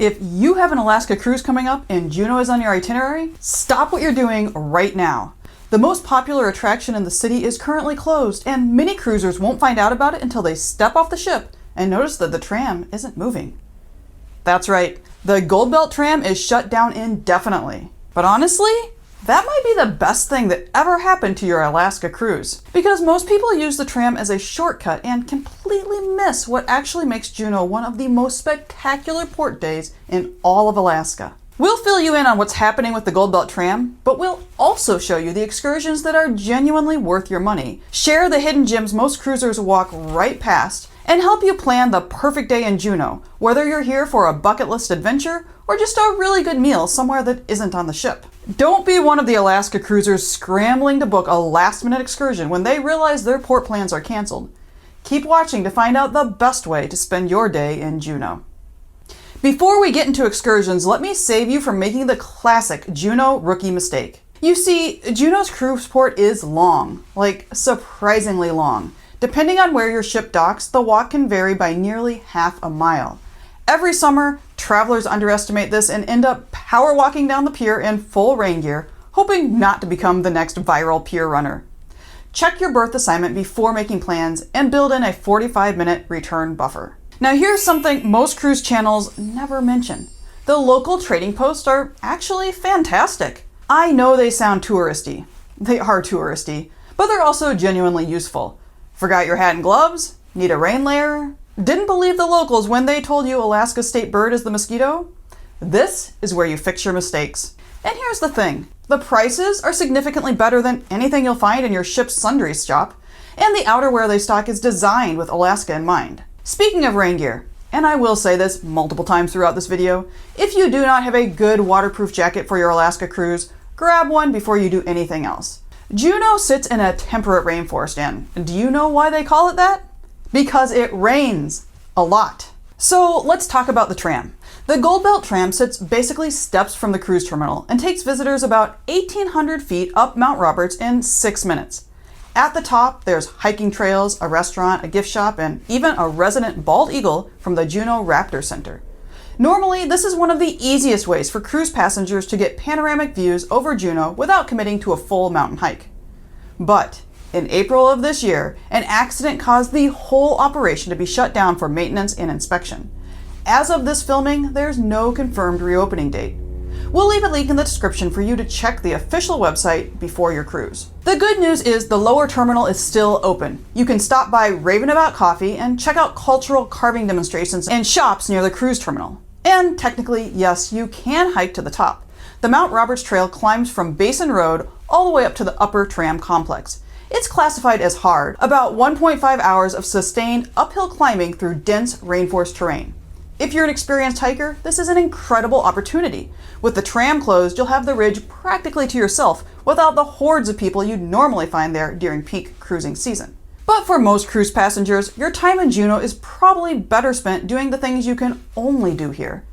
If you have an Alaska cruise coming up and Juneau is on your itinerary, stop what you're doing right now. The most popular attraction in the city is currently closed, and many cruisers won't find out about it until they step off the ship and notice that the tram isn't moving. That's right, the Goldbelt Tram is shut down indefinitely. But honestly, that might be the best thing that ever happened to your Alaska cruise, because most people use the tram as a shortcut and completely miss what actually makes Juneau one of the most spectacular port days in all of Alaska. We'll fill you in on what's happening with the Goldbelt Tram, but we'll also show you the excursions that are genuinely worth your money, share the hidden gems most cruisers walk right past, and help you plan the perfect day in Juneau, whether you're here for a bucket list adventure or just a really good meal somewhere that isn't on the ship. Don't be one of the Alaska cruisers scrambling to book a last-minute excursion when they realize their port plans are canceled. Keep watching to find out the best way to spend your day in Juneau. Before we get into excursions, let me save you from making the classic Juneau rookie mistake. You see, Juneau's cruise port is long, like surprisingly long. Depending on where your ship docks, the walk can vary by nearly half a mile. Every summer, travelers underestimate this and end up power walking down the pier in full rain gear, hoping not to become the next viral pier runner. Check your berth assignment before making plans and build in a 45-minute return buffer. Now here's something most cruise channels never mention. The local trading posts are actually fantastic. I know they sound touristy. They are touristy, but they're also genuinely useful. Forgot your hat and gloves? Need a rain layer? Didn't believe the locals when they told you Alaska's state bird is the mosquito? This is where you fix your mistakes. And here's the thing. The prices are significantly better than anything you'll find in your ship's sundries shop, and the outerwear they stock is designed with Alaska in mind. Speaking of rain gear, and I will say this multiple times throughout this video, if you do not have a good waterproof jacket for your Alaska cruise, grab one before you do anything else. Juneau sits in a temperate rainforest, and do you know why they call it that? Because it rains a lot. So let's talk about the tram. The Goldbelt Tram sits basically steps from the cruise terminal and takes visitors about 1,800 feet up Mount Roberts in 6 minutes. At the top, there's hiking trails, a restaurant, a gift shop, and even a resident bald eagle from the Juneau Raptor Center. Normally, this is one of the easiest ways for cruise passengers to get panoramic views over Juneau without committing to a full mountain hike. But in April of this year, an accident caused the whole operation to be shut down for maintenance and inspection. As of this filming, there's no confirmed reopening date. We'll leave a link in the description for you to check the official website before your cruise. The good news is the lower terminal is still open. You can stop by Raving About Coffee and check out cultural carving demonstrations and shops near the cruise terminal. And technically, yes, you can hike to the top. The Mount Roberts Trail climbs from Basin Road all the way up to the upper tram complex. It's classified as hard, about 1.5 hours of sustained uphill climbing through dense rainforest terrain. If you're an experienced hiker, this is an incredible opportunity. With the tram closed, you'll have the ridge practically to yourself without the hordes of people you'd normally find there during peak cruising season. But for most cruise passengers, your time in Juneau is probably better spent doing the things you can only do here.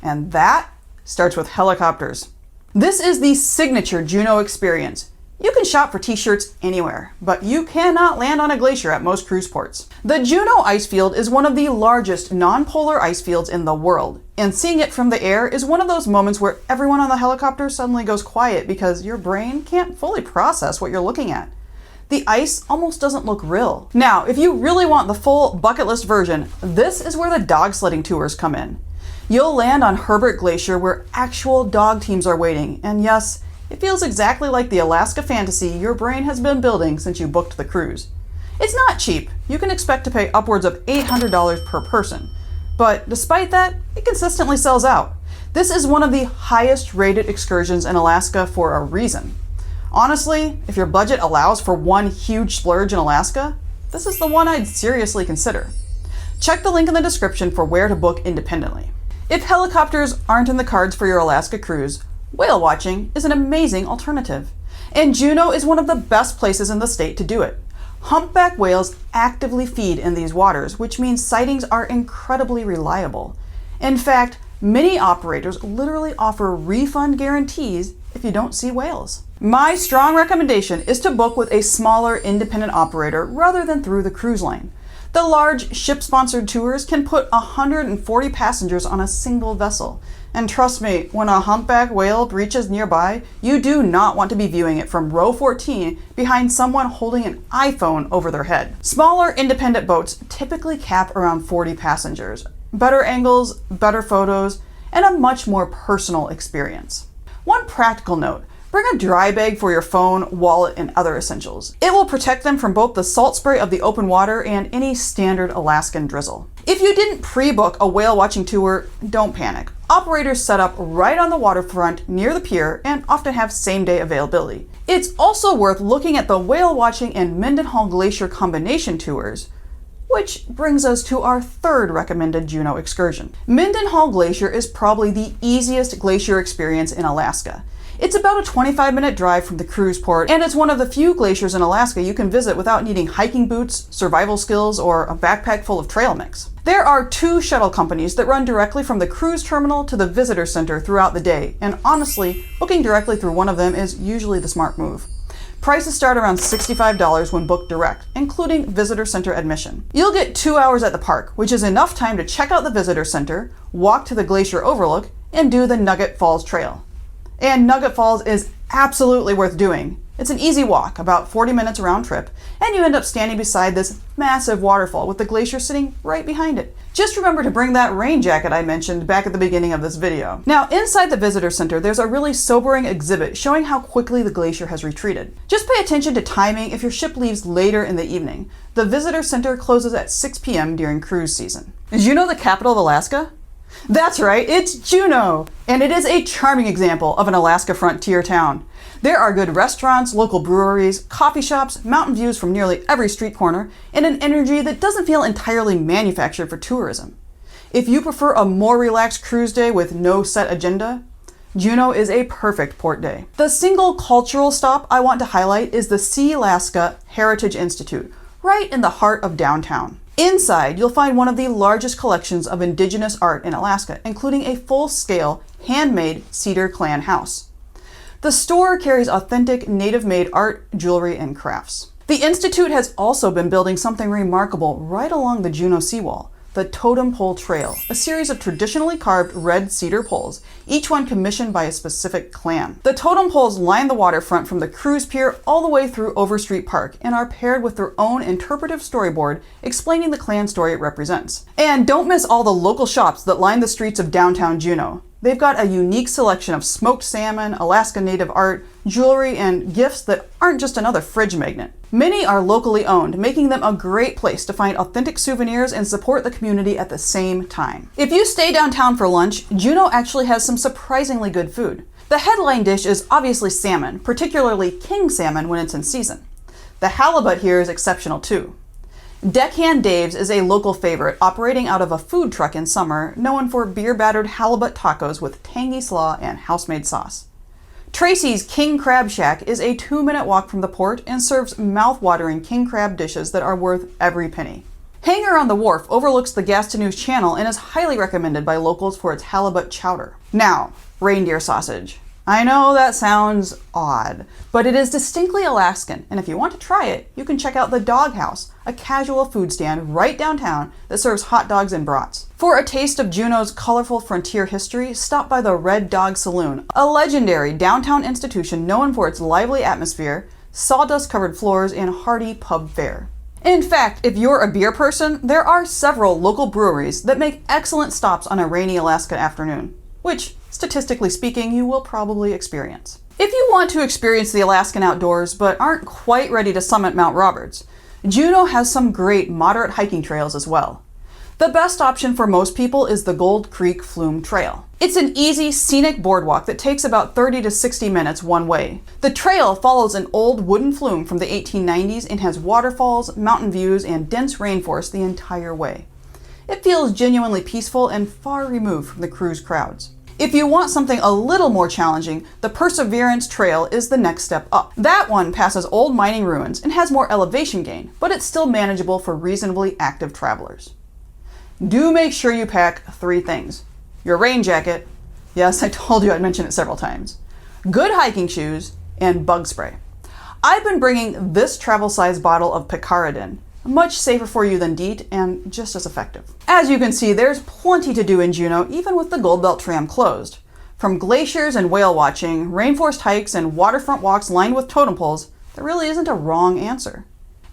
And that starts with helicopters. This is the signature Juneau experience. You can shop for t-shirts anywhere, but you cannot land on a glacier at most cruise ports. The Juneau ice field is one of the largest non-polar ice fields in the world, and seeing it from the air is one of those moments where everyone on the helicopter suddenly goes quiet because your brain can't fully process what you're looking at. The ice almost doesn't look real. Now, if you really want the full bucket list version, this is where the dogsledding tours come in. You'll land on Herbert Glacier where actual dog teams are waiting, and yes, it feels exactly like the Alaska fantasy your brain has been building since you booked the cruise. It's not cheap. You can expect to pay upwards of $800 per person. But despite that, it consistently sells out. This is one of the highest rated excursions in Alaska for a reason. Honestly, if your budget allows for one huge splurge in Alaska, this is the one I'd seriously consider. Check the link in the description for where to book independently. If helicopters aren't in the cards for your Alaska cruise, whale watching is an amazing alternative, and Juneau is one of the best places in the state to do it. Humpback whales actively feed in these waters, which means sightings are incredibly reliable. In fact, many operators literally offer refund guarantees if you don't see whales. My strong recommendation is to book with a smaller independent operator rather than through the cruise line. The large ship-sponsored tours can put 140 passengers on a single vessel. And trust me, when a humpback whale breaches nearby, you do not want to be viewing it from row 14 behind someone holding an iPhone over their head. Smaller independent boats typically cap around 40 passengers. Better angles, better photos, and a much more personal experience. One practical note: bring a dry bag for your phone, wallet, and other essentials. It will protect them from both the salt spray of the open water and any standard Alaskan drizzle. If you didn't pre-book a whale watching tour, don't panic. Operators set up right on the waterfront near the pier and often have same-day availability. It's also worth looking at the whale watching and Mendenhall Glacier combination tours, which brings us to our third recommended Juneau excursion. Mendenhall Glacier is probably the easiest glacier experience in Alaska. It's about a 25-minute drive from the cruise port, and it's one of the few glaciers in Alaska you can visit without needing hiking boots, survival skills, or a backpack full of trail mix. There are 2 shuttle companies that run directly from the cruise terminal to the visitor center throughout the day, and honestly, booking directly through one of them is usually the smart move. Prices start around $65 when booked direct, including visitor center admission. You'll get 2 hours at the park, which is enough time to check out the visitor center, walk to the glacier overlook, and do the Nugget Falls Trail. And Nugget Falls is absolutely worth doing. It's an easy walk, about 40 minutes round trip, and you end up standing beside this massive waterfall with the glacier sitting right behind it. Just remember to bring that rain jacket I mentioned back at the beginning of this video. Now, inside the visitor center, there's a really sobering exhibit showing how quickly the glacier has retreated. Just pay attention to timing if your ship leaves later in the evening. The visitor center closes at 6 p.m. during cruise season. Is Juneau the capital of Alaska? That's right, it's Juneau! And it is a charming example of an Alaska frontier town. There are good restaurants, local breweries, coffee shops, mountain views from nearly every street corner, and an energy that doesn't feel entirely manufactured for tourism. If you prefer a more relaxed cruise day with no set agenda, Juneau is a perfect port day. The single cultural stop I want to highlight is the Sealaska Heritage Institute, right in the heart of downtown. Inside, you'll find one of the largest collections of indigenous art in Alaska, including a full-scale, handmade cedar clan house. The store carries authentic native-made art, jewelry, and crafts. The Institute has also been building something remarkable right along the Juneau seawall, the Totem Pole Trail, a series of traditionally carved red cedar poles, each one commissioned by a specific clan. The totem poles line the waterfront from the cruise pier all the way through Overstreet Park and are paired with their own interpretive storyboard explaining the clan story it represents. And don't miss all the local shops that line the streets of downtown Juneau. They've got a unique selection of smoked salmon, Alaska native art, jewelry, and gifts that aren't just another fridge magnet. Many are locally owned, making them a great place to find authentic souvenirs and support the community at the same time. If you stay downtown for lunch, Juneau actually has some surprisingly good food. The headline dish is obviously salmon, particularly king salmon when it's in season. The halibut here is exceptional too. Deckhand Dave's is a local favorite, operating out of a food truck in summer, known for beer-battered halibut tacos with tangy slaw and house-made sauce. Tracy's King Crab Shack is a 2-minute walk from the port and serves mouth-watering king crab dishes that are worth every penny. Hangar on the Wharf overlooks the Gastinews Channel and is highly recommended by locals for its halibut chowder. Now, reindeer sausage. I know that sounds odd, but it is distinctly Alaskan, and if you want to try it, you can check out the Dog House, a casual food stand right downtown that serves hot dogs and brats. For a taste of Juneau's colorful frontier history, stop by the Red Dog Saloon, a legendary downtown institution known for its lively atmosphere, sawdust-covered floors, and hearty pub fare. In fact, if you're a beer person, there are several local breweries that make excellent stops on a rainy Alaska afternoon, which, statistically speaking, you will probably experience. If you want to experience the Alaskan outdoors but aren't quite ready to summit Mount Roberts, Juneau has some great moderate hiking trails as well. The best option for most people is the Gold Creek Flume Trail. It's an easy, scenic boardwalk that takes about 30 to 60 minutes one way. The trail follows an old wooden flume from the 1890s and has waterfalls, mountain views, and dense rainforest the entire way. It feels genuinely peaceful and far removed from the cruise crowds. If you want something a little more challenging, the Perseverance Trail is the next step up. That one passes old mining ruins and has more elevation gain, but it's still manageable for reasonably active travelers. Do make sure you pack 3 things. Your rain jacket, yes, I told you I'd mention it several times, good hiking shoes, and bug spray. I've been bringing this travel-size bottle of picaridin, Much safer for you than DEET and just as effective. As you can see, there's plenty to do in Juneau, even with the Goldbelt Tram closed. From glaciers and whale watching, rainforest hikes, and waterfront walks lined with totem poles, there really isn't a wrong answer.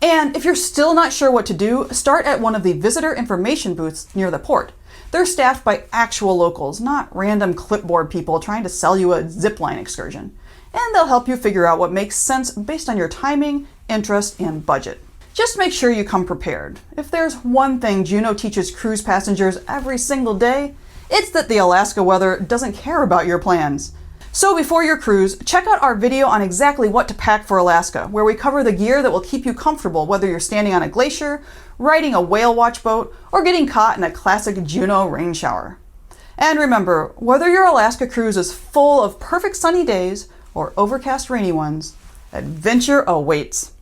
And if you're still not sure what to do, start at one of the visitor information booths near the port. They're staffed by actual locals, not random clipboard people trying to sell you a zipline excursion. And they'll help you figure out what makes sense based on your timing, interest, and budget. Just make sure you come prepared. If there's one thing Juneau teaches cruise passengers every single day, it's that the Alaska weather doesn't care about your plans. So before your cruise, check out our video on exactly what to pack for Alaska, where we cover the gear that will keep you comfortable whether you're standing on a glacier, riding a whale watch boat, or getting caught in a classic Juneau rain shower. And remember, whether your Alaska cruise is full of perfect sunny days or overcast rainy ones, adventure awaits.